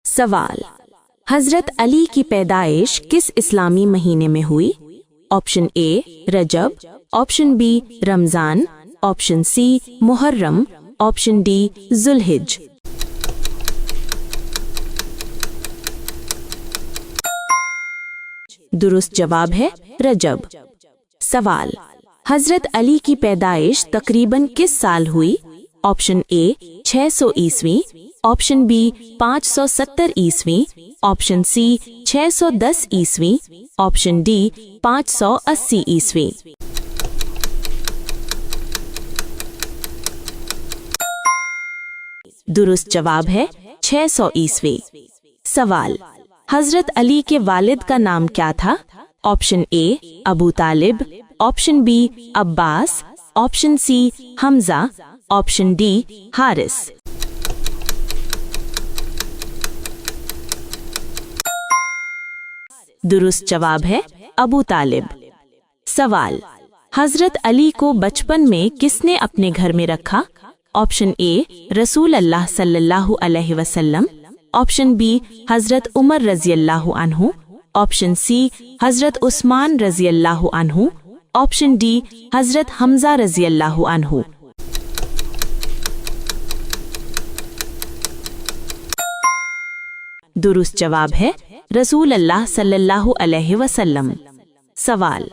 सवाल, हजरत अली की पैदाइश किस इस्लामी महीने में हुई? Option A Rajab, option B Ramzan, option C Muharram, option D Zulhij. दुरुस्त जवाब है रजब। सवाल, हजरत अली की पैदाइश तकरीबन किस साल हुई? ऑप्शन ए 600 ईस्वी, ऑप्शन बी 570 ईस्वी, ऑप्शन सी 610 ईस्वी, ऑप्शन डी 580 ईस्वी। दुरुस्त जवाब है 600 ईस्वी। सवाल, हजरत अली के वालिद का नाम क्या था? Option A Abu Talib, option B Abbas, option C Hamza, option D Haris. दुरुस्त जवाब है अबू तालिब। सवाल, हजरत अली को बचपन में किसने अपने घर में रखा? ऑप्शन ए रसूल अल्लाह सल्लल्लाहु अलैहि वसल्लम, ऑप्शन बी हजरत उमर रज़ियल्लाहु अन्हु, ऑप्शन सी हजरत उस्मान रज़ियल्लाहु अन्हु, ऑप्शन डी हजरत हमजा रज़ियल्लाहु अन्हु। दुरुस्त जवाब है रसूल अल्लाह सल्लल्लाहु अलैहि वसल्लम। सवाल,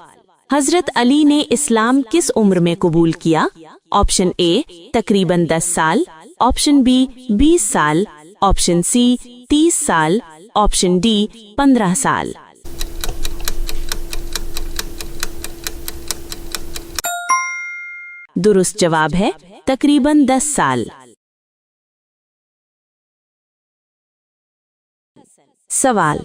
हजरत अली ने इस्लाम किस उम्र में कबूल किया? ऑप्शन ए तकरीबन 10 साल, ऑप्शन बी 20 साल, ऑप्शन सी 30 साल, ऑप्शन डी 15 साल। दुरुस्त जवाब है तकरीबन 10 साल। सवाल,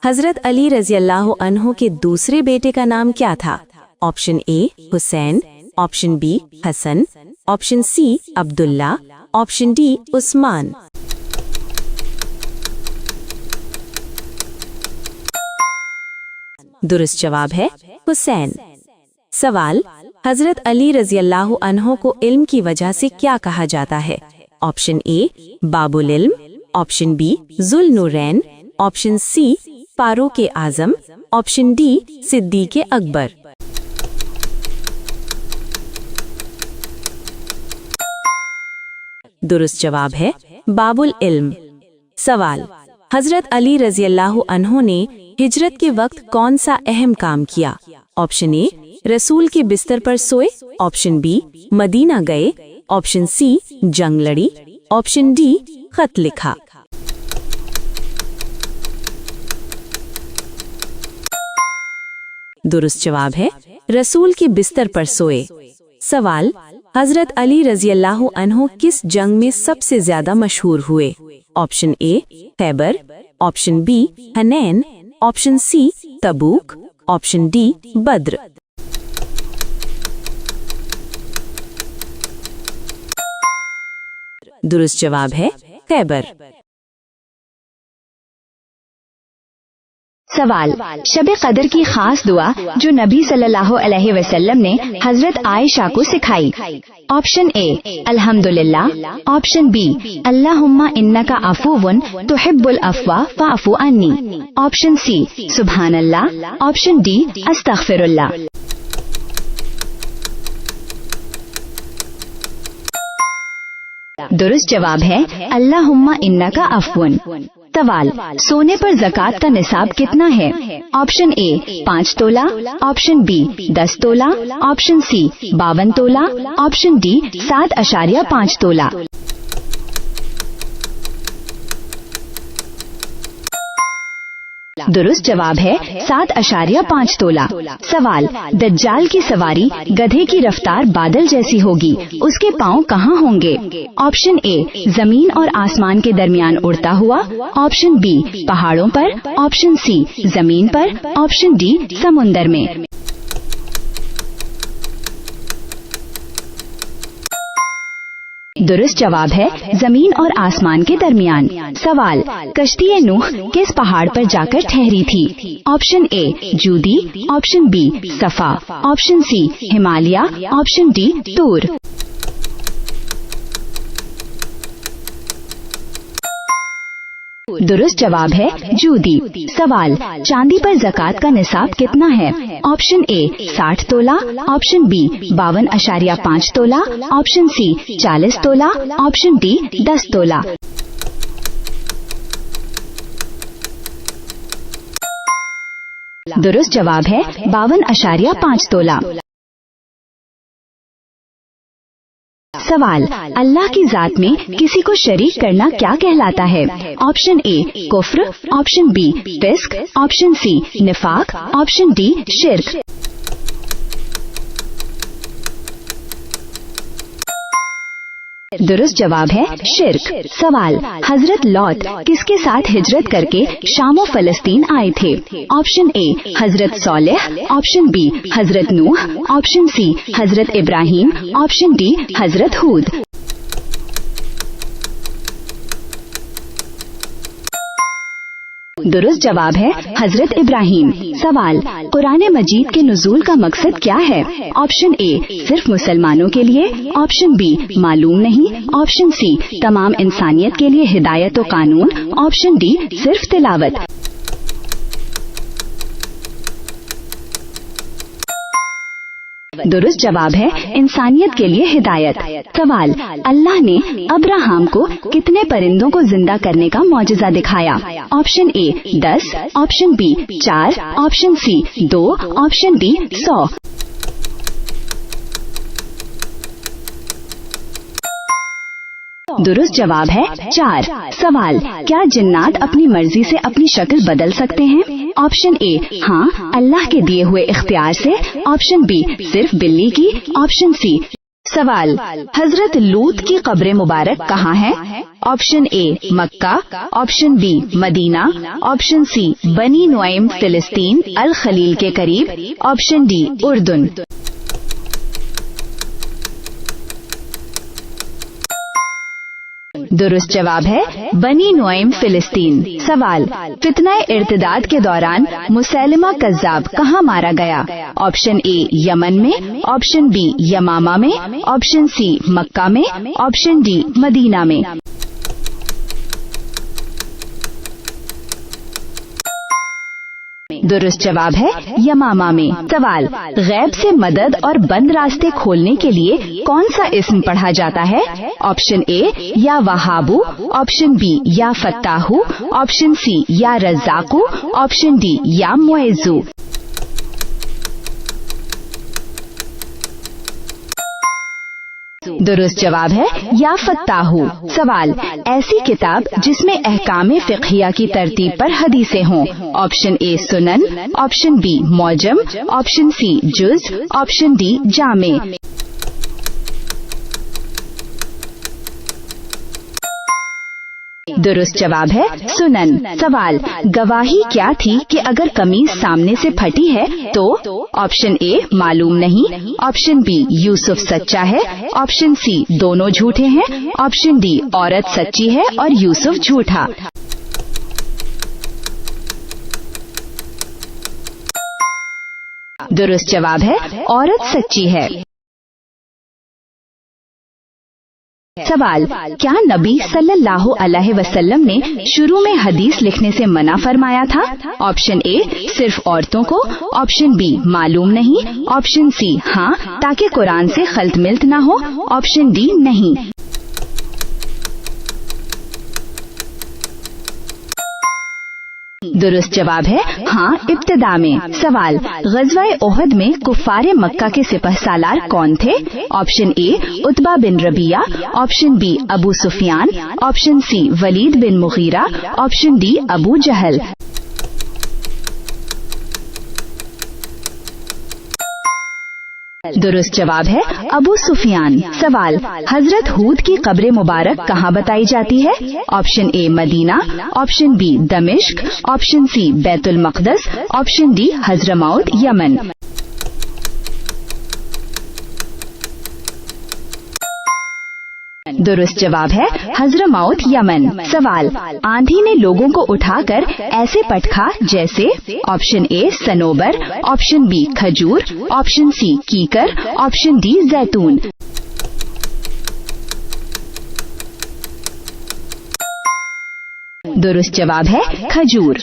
हजरत अली रज़ियल्लाहु अन्हु के दूसरे बेटे का नाम क्या था? Option A Hussain, option B Hasan, option C Abdullah, option D Usman. दुरुस्त जवाब है हुसैन। सवाल, हजरत अली रज़ियल्लाहु अन्हु को इल्म की वजह से क्या कहा जाता है? ऑप्शन ए बाबुल इल्म, ऑप्शन बी जुल नूरैन, ऑप्शन सी फारूक आजम, ऑप्शन डी सिद्दीक अकबर। दुरुस्त जवाब है बाबुल इल्म। सवाल, हजरत अली रज़ियल्लाहु अन्हु ने हिजरत के वक्त कौन सा अहम काम किया? ऑप्शन ए रसूल के बिस्तर पर सोए, ऑप्शन बी मदीना गए, ऑप्शन सी जंग लड़ी, ऑप्शन डी खत लिखा। दुरुस्त जवाब है रसूल के बिस्तर पर सोए। सवाल, हजरत अली रज़ियल्लाहु अन्हु किस जंग में सबसे ज्यादा मशहूर हुए? Option A Khaibar, option B Hunain, option C Tabuk, option D Badr. दुरुस्त जवाब है खैबर। सवाल, शब कदर की खास दुआ जो नबी सल्लल्लाहु अलैहि वसल्लम ने हजरत आयशा को सिखाई। ऑप्शन ए अल्हम्दुलिल्लाह, ऑप्शन बी अल्लाहुम्मा इन्नका अफूवुन तुहिब्बुल अफ़्वा फ़अफ़ु अन्नी, ऑप्शन सी सुब्हानल्लाह, ऑप्शन डी अस्तग़फिरुल्लाह। दुरुस्त जवाब है अल्लाहुम्मा इन्नका अफ़्वुन। सवाल, सोने पर ज़कात का निसाब कितना है? ऑप्शन ए 5 तोला, ऑप्शन बी 10 तोला, ऑप्शन सी 52 तोला, ऑप्शन डी 7.5 तोला। दुरुस्त जवाब है 7.5 तोला। सवाल, दज्जाल की सवारी गधे की रफ्तार बादल जैसी होगी, उसके पाँव कहाँ होंगे? ऑप्शन ए जमीन और आसमान के दरमियान उड़ता हुआ, ऑप्शन बी पहाड़ों पर, ऑप्शन सी जमीन पर, ऑप्शन डी समुंदर में। दुरुस्त जवाब है जमीन और आसमान के दरमियान। सवाल, कश्ती नूह किस पहाड़ पर जाकर ठहरी थी? Option A Judi, option B Safa, option C Himalaya, option D Tur. दुरुस्त जवाब है जूदी। सवाल, चांदी पर ज़कात का निसाब कितना है? ऑप्शन ए 60 तोला, ऑप्शन बी 52.5 तोला, ऑप्शन सी 40 तोला, ऑप्शन डी 10 तोला। दुरुस्त जवाब है 52.5 तोला। सवाल, अल्लाह की जात में किसी को शरीक करना क्या कहलाता है? ऑप्शन ए कुफ्र, ऑप्शन बी फिस्क, ऑप्शन सी निफाक, ऑप्शन डी शिर्क। दुरुस्त जवाब है शिर्क। सवाल, हजरत लौत किसके साथ हिजरत करके शाम व फलस्तीन आए थे? ऑप्शन ए हजरत सोलेह, ऑप्शन बी हजरत नूह, ऑप्शन सी हजरत इब्राहिम, ऑप्शन डी हजरत हूद। दुरुस्त जवाब है हजरत इब्राहिम। सवाल, कुरान मजीद के नुज़ूल का मकसद क्या है? ऑप्शन ए सिर्फ मुसलमानों के लिए, ऑप्शन बी मालूम नहीं, ऑप्शन सी तमाम इंसानियत के लिए हिदायत व कानून, ऑप्शन डी सिर्फ तिलावत। दुरुस्त जवाब है इंसानियत के लिए हिदायत। सवाल, अल्लाह ने अब्राहम को कितने परिंदों को जिंदा करने का मौजज़ा दिखाया? Option A 10, option B 4, option C 2, option D 100। दुरुस्त जवाब है 4। सवाल, क्या जिन्नात अपनी मर्जी से अपनी शक्ल बदल सकते हैं? ऑप्शन ए हाँ, अल्लाह के दिए हुए इख्तियार से, ऑप्शन बी सिर्फ बिल्ली की, ऑप्शन सी। सवाल, हजरत लूत की कब्र मुबारक कहाँ है? Option A Mecca, option B Medina, option C Bani Nuaim फिलिस्तीन अल खलील के करीब, ऑप्शन डी उर्दुन। दुरुस्त जवाब है बनी नुआइम फिलिस्तीन। सवाल, फितनाए इर्तिदाद के दौरान मुसैलिमा कज़्ज़ाब कहाँ मारा गया? ऑप्शन ए यमन में, ऑप्शन बी यमामा में, ऑप्शन सी मक्का में, ऑप्शन डी मदीना में। दुरुस्त जवाब है यमामा में। सवाल, गैब से मदद और बंद रास्ते खोलने के लिए कौन सा इस्म पढ़ा जाता है? ऑप्शन ए या वहाबू, ऑप्शन बी या फत्ताहू, ऑप्शन सी या रज़्ज़ाकू, ऑप्शन डी या मुइज़्ज़ू। दुरुस्त जवाब है या फत्ताहू। सवाल, ऐसी किताब जिसमें अहकामे फ़िक़हिया की तरतीब पर हदीसें हों? ऑप्शन ए सुनन, ऑप्शन बी मौजम, ऑप्शन सी जुज़, ऑप्शन डी जामे। दुरुस्त जवाब है सुनन। सवाल, गवाही क्या थी कि अगर कमीज सामने से फटी है तो? ऑप्शन ए मालूम नहीं, ऑप्शन बी यूसुफ सच्चा है, ऑप्शन सी दोनों झूठे हैं, ऑप्शन डी औरत सच्ची है और यूसुफ झूठा। दुरुस्त जवाब है औरत सच्ची है। सवाल, क्या नबी सल्लल्लाहु अलैहि वसल्लम ने शुरू में हदीस लिखने से मना फरमाया था? ऑप्शन ए सिर्फ औरतों को, ऑप्शन बी मालूम नहीं, ऑप्शन सी हाँ ताकि कुरान से खल्त मिल्त न हो, ऑप्शन डी नहीं। दुरुस्त जवाब है हाँ इब्तिदा में। सवाल, ग़ज़वा-ए ओहद में कुफ़ारे मक्का के सिपहसालार कौन थे? Option A Utba bin Rabia, option B Abu Sufyan, option C Walid bin Mughira, option D Abu Jahl. दुरुस्त जवाब है अबू सुफियान। सवाल, हजरत हूद की कब्र मुबारक कहाँ बताई जाती है? Option A Madina, option B Damishq, option C Baitul Maqdas, option D Hazramaut Yemen. दुरुस्त जवाब है हज़रमौत यमन। सवाल, आंधी ने लोगों को उठाकर ऐसे पटखा जैसे? ऑप्शन ए सनोबर, ऑप्शन बी खजूर, ऑप्शन सी कीकर, ऑप्शन डी जैतून। दुरुस्त जवाब है खजूर।